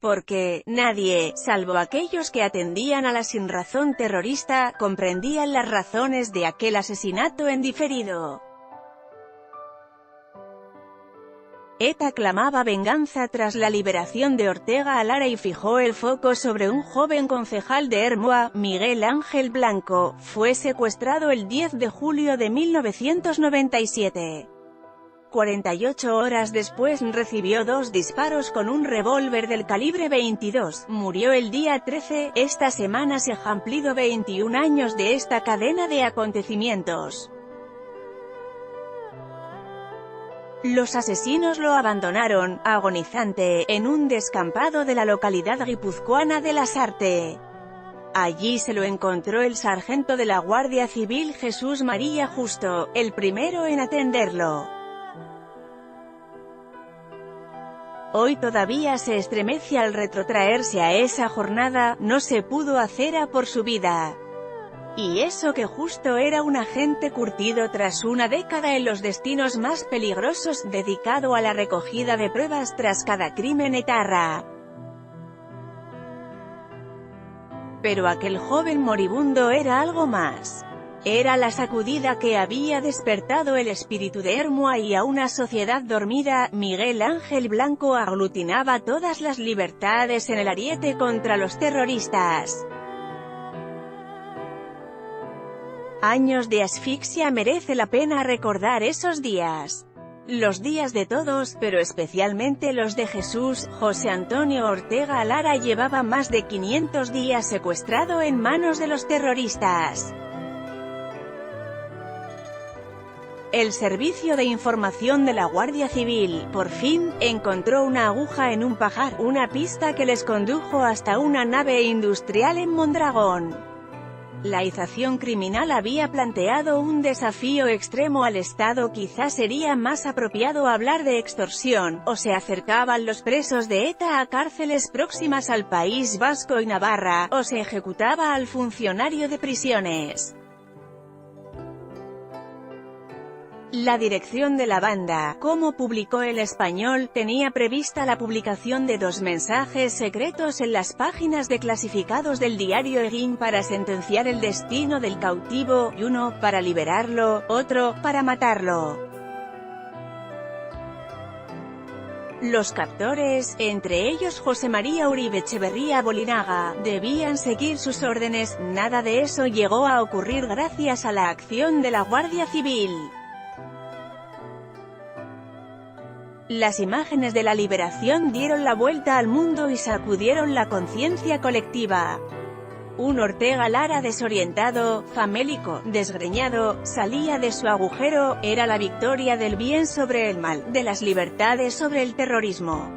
porque nadie, salvo aquellos que atendían a la sinrazón terrorista, comprendían las razones de aquel asesinato en diferido. ETA clamaba venganza tras la liberación de Ortega Lara y fijó el foco sobre un joven concejal de Ermua, Miguel Ángel Blanco. Fue secuestrado el 10 de julio de 1997. 48 horas después recibió 2 disparos con un revólver del calibre 22. Murió el día 13. Esta semana se han cumplido 21 años de esta cadena de acontecimientos. Los asesinos lo abandonaron, agonizante, en un descampado de la localidad guipuzcoana de Lasarte. Allí se lo encontró el sargento de la Guardia Civil Jesús María Justo, el primero en atenderlo. Hoy todavía se estremece al retrotraerse a esa jornada. No se pudo hacer a por su vida. Y eso que Justo era un agente curtido tras una década en los destinos más peligrosos, dedicado a la recogida de pruebas tras cada crimen etarra. Pero aquel joven moribundo era algo más. Era la sacudida que había despertado el espíritu de Ermua y a una sociedad dormida. Miguel Ángel Blanco aglutinaba todas las libertades en el ariete contra los terroristas. Años de asfixia. Merece la pena recordar esos días. Los días de todos, pero especialmente los de Jesús. José Antonio Ortega Lara llevaba más de 500 días secuestrado en manos de los terroristas. El Servicio de Información de la Guardia Civil, por fin, encontró una aguja en un pajar, una pista que les condujo hasta una nave industrial en Mondragón. La organización criminal había planteado un desafío extremo al Estado. Quizás sería más apropiado hablar de extorsión, o se acercaban los presos de ETA a cárceles próximas al País Vasco y Navarra, o se ejecutaba al funcionario de prisiones. La dirección de la banda, como publicó El Español, tenía prevista la publicación de 2 mensajes secretos en las páginas de clasificados del diario Egin para sentenciar el destino del cautivo, y uno, para liberarlo, otro, para matarlo. Los captores, entre ellos José María Uribe Echeverría Bolinaga, debían seguir sus órdenes. Nada de eso llegó a ocurrir gracias a la acción de la Guardia Civil. Las imágenes de la liberación dieron la vuelta al mundo y sacudieron la conciencia colectiva. Un Ortega Lara desorientado, famélico, desgreñado, salía de su agujero. Era la victoria del bien sobre el mal, de las libertades sobre el terrorismo.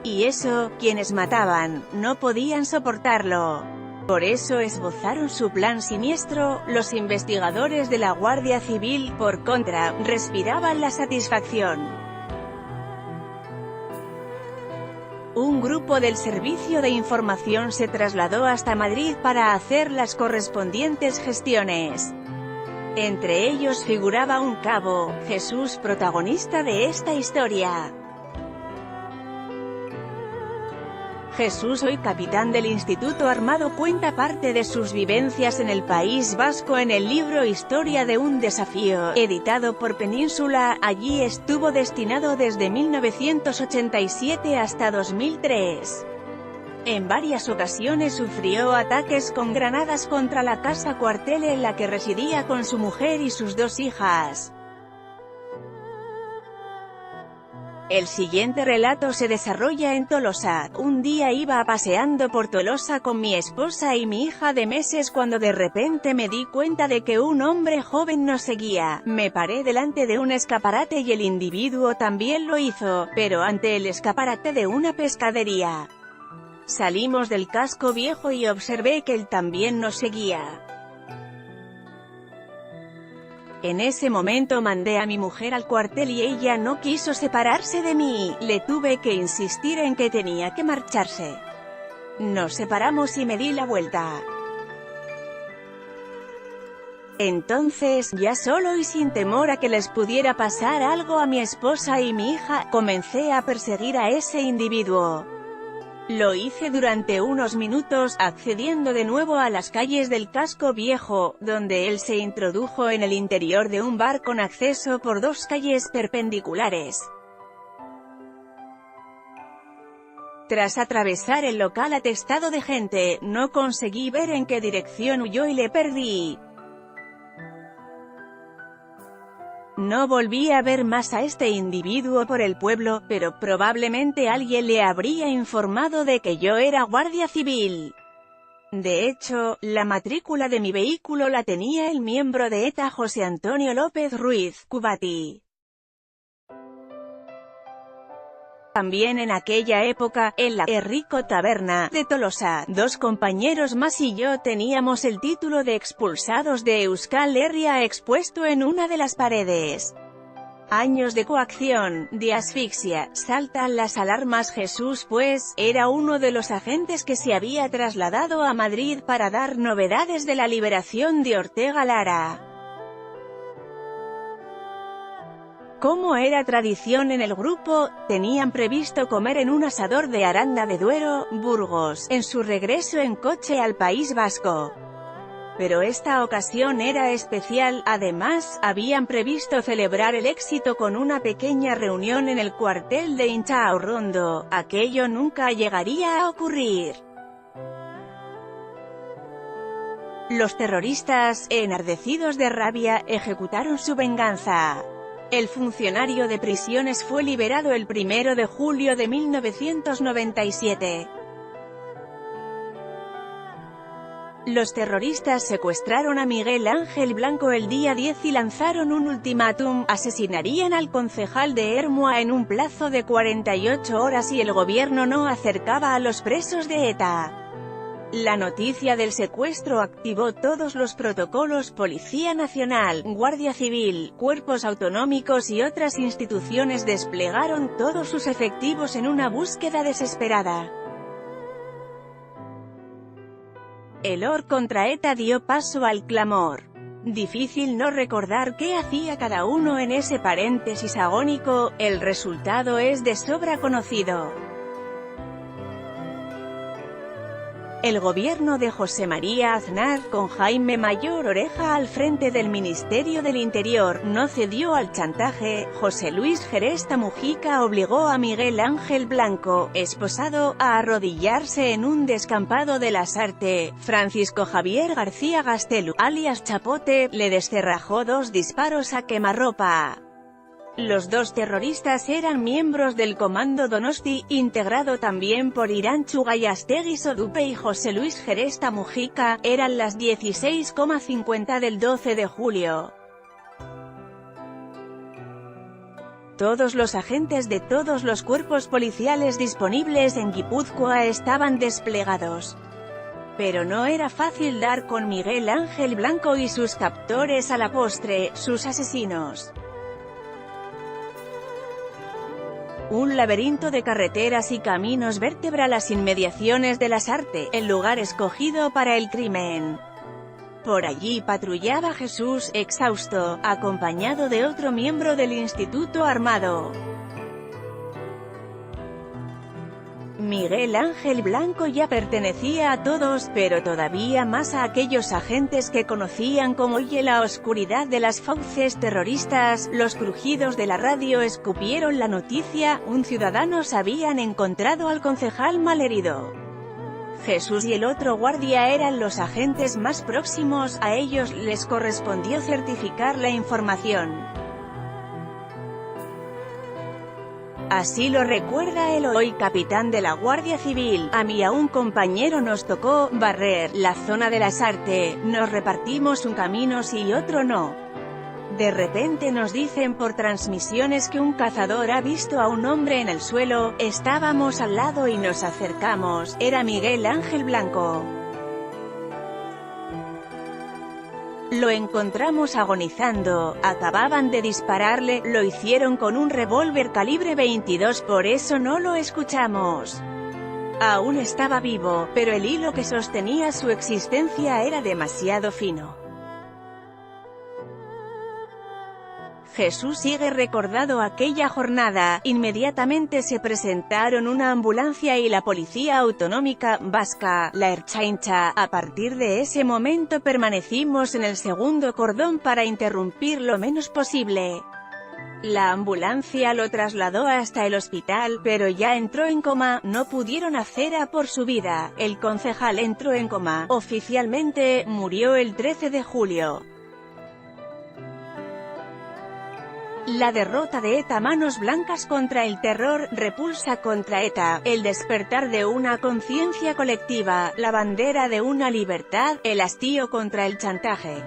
Y eso, quienes mataban, no podían soportarlo. Por eso esbozaron su plan siniestro. Los investigadores de la Guardia Civil, por contra, respiraban la satisfacción. Un grupo del Servicio de Información se trasladó hasta Madrid para hacer las correspondientes gestiones. Entre ellos figuraba un cabo, Jesús, protagonista de esta historia. Jesús, hoy capitán del Instituto Armado, cuenta parte de sus vivencias en el País Vasco en el libro Historia de un desafío, editado por Península. Allí estuvo destinado desde 1987 hasta 2003. En varias ocasiones sufrió ataques con granadas contra la casa cuartel en la que residía con su mujer y sus 2 hijas. El siguiente relato se desarrolla en Tolosa. Un día iba paseando por Tolosa con mi esposa y mi hija de meses cuando de repente me di cuenta de que un hombre joven nos seguía. Me paré delante de un escaparate y el individuo también lo hizo, pero ante el escaparate de una pescadería. Salimos del casco viejo y observé que él también nos seguía. En ese momento mandé a mi mujer al cuartel y ella no quiso separarse de mí. Le tuve que insistir en que tenía que marcharse. Nos separamos y me di la vuelta. Entonces, ya solo y sin temor a que les pudiera pasar algo a mi esposa y mi hija, comencé a perseguir a ese individuo. Lo hice durante unos minutos, accediendo de nuevo a las calles del casco viejo, donde él se introdujo en el interior de un bar con acceso por dos calles perpendiculares. Tras atravesar el local atestado de gente, no conseguí ver en qué dirección huyó y le perdí. No volví a ver más a este individuo por el pueblo, pero probablemente alguien le habría informado de que yo era guardia civil. De hecho, la matrícula de mi vehículo la tenía el miembro de ETA José Antonio López Ruiz, Cubati. También en aquella época, en la Rico Taberna de Tolosa, dos compañeros más y yo teníamos el título de expulsados de Euskal Herria expuesto en una de las paredes. Años de coacción, de asfixia, saltan las alarmas. Jesús pues, era uno de los agentes que se había trasladado a Madrid para dar novedades de la liberación de Ortega Lara. Como era tradición en el grupo, tenían previsto comer en un asador de Aranda de Duero, Burgos, en su regreso en coche al País Vasco. Pero esta ocasión era especial, además, habían previsto celebrar el éxito con una pequeña reunión en el cuartel de Inchaurrondo. Aquello nunca llegaría a ocurrir. Los terroristas, enardecidos de rabia, ejecutaron su venganza. El funcionario de prisiones fue liberado el 1 de julio de 1997. Los terroristas secuestraron a Miguel Ángel Blanco el día 10 y lanzaron un ultimátum: asesinarían al concejal de Ermua en un plazo de 48 horas si el gobierno no acercaba a los presos de ETA. La noticia del secuestro activó todos los protocolos: Policía Nacional, Guardia Civil, cuerpos autonómicos y otras instituciones desplegaron todos sus efectivos en una búsqueda desesperada. El OR contra ETA dio paso al clamor. Difícil no recordar qué hacía cada uno en ese paréntesis agónico, el resultado es de sobra conocido. El gobierno de José María Aznar, con Jaime Mayor Oreja al frente del Ministerio del Interior, no cedió al chantaje. José Luis Geresta Mujica obligó a Miguel Ángel Blanco, esposado, a arrodillarse en un descampado de Lasarte. Francisco Javier García Gastelu, alias Chapote, le descerrajó 2 disparos a quemarropa. Los 2 terroristas eran miembros del Comando Donosti, integrado también por Irantxu Gallástegui Sodupe y José Luis Geresta Mujica. Eran las 16:50 del 12 de julio. Todos los agentes de todos los cuerpos policiales disponibles en Guipúzcoa estaban desplegados. Pero no era fácil dar con Miguel Ángel Blanco y sus captores a la postre, sus asesinos. Un laberinto de carreteras y caminos vertebra las inmediaciones de Lasarte, el lugar escogido para el crimen. Por allí patrullaba Jesús, exhausto, acompañado de otro miembro del Instituto Armado. Miguel Ángel Blanco ya pertenecía a todos, pero todavía más a aquellos agentes que conocían como y en la oscuridad de las fauces terroristas. Los crujidos de la radio escupieron la noticia: un ciudadano habían encontrado al concejal malherido. Jesús y el otro guardia eran los agentes más próximos, a ellos les correspondió certificar la información. Así lo recuerda el hoy capitán de la Guardia Civil: a mí y a un compañero nos tocó barrer la zona de Lasarte, nos repartimos un camino sí y otro no. De repente nos dicen por transmisiones que un cazador ha visto a un hombre en el suelo, estábamos al lado y nos acercamos, era Miguel Ángel Blanco. Lo encontramos agonizando, acababan de dispararle, lo hicieron con un revólver calibre 22, por eso no lo escuchamos. Aún estaba vivo, pero el hilo que sostenía su existencia era demasiado fino. Jesús sigue recordado aquella jornada. Inmediatamente se presentaron una ambulancia y la Policía Autonómica Vasca, la Ertzaintza. A partir de ese momento permanecimos en el segundo cordón para interrumpir lo menos posible. La ambulancia lo trasladó hasta el hospital, pero ya entró en coma. No pudieron hacer a por su vida. El concejal entró en coma. Oficialmente, murió el 13 de julio. La derrota de ETA. Manos blancas contra el terror, repulsa contra ETA, el despertar de una conciencia colectiva, la bandera de una libertad, el hastío contra el chantaje.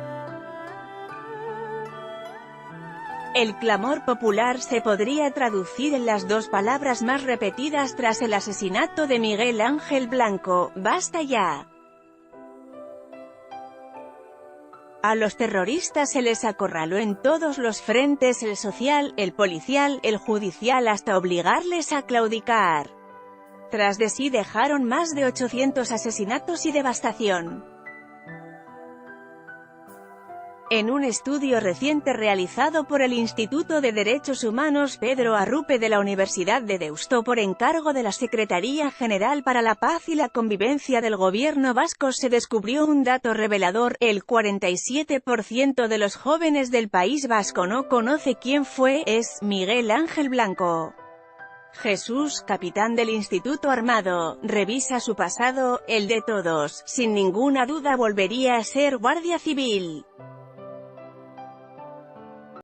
El clamor popular se podría traducir en las dos palabras más repetidas tras el asesinato de Miguel Ángel Blanco: ¡basta ya! A los terroristas se les acorraló en todos los frentes, el social, el policial, el judicial, hasta obligarles a claudicar. Tras de sí dejaron más de 800 asesinatos y devastación. En un estudio reciente realizado por el Instituto de Derechos Humanos Pedro Arrupe de la Universidad de Deusto por encargo de la Secretaría General para la Paz y la Convivencia del Gobierno vasco, se descubrió un dato revelador: el 47% de los jóvenes del País Vasco no conoce quién es Miguel Ángel Blanco. Jesús, capitán del Instituto Armado, revisa su pasado, el de todos. Sin ninguna duda volvería a ser guardia civil.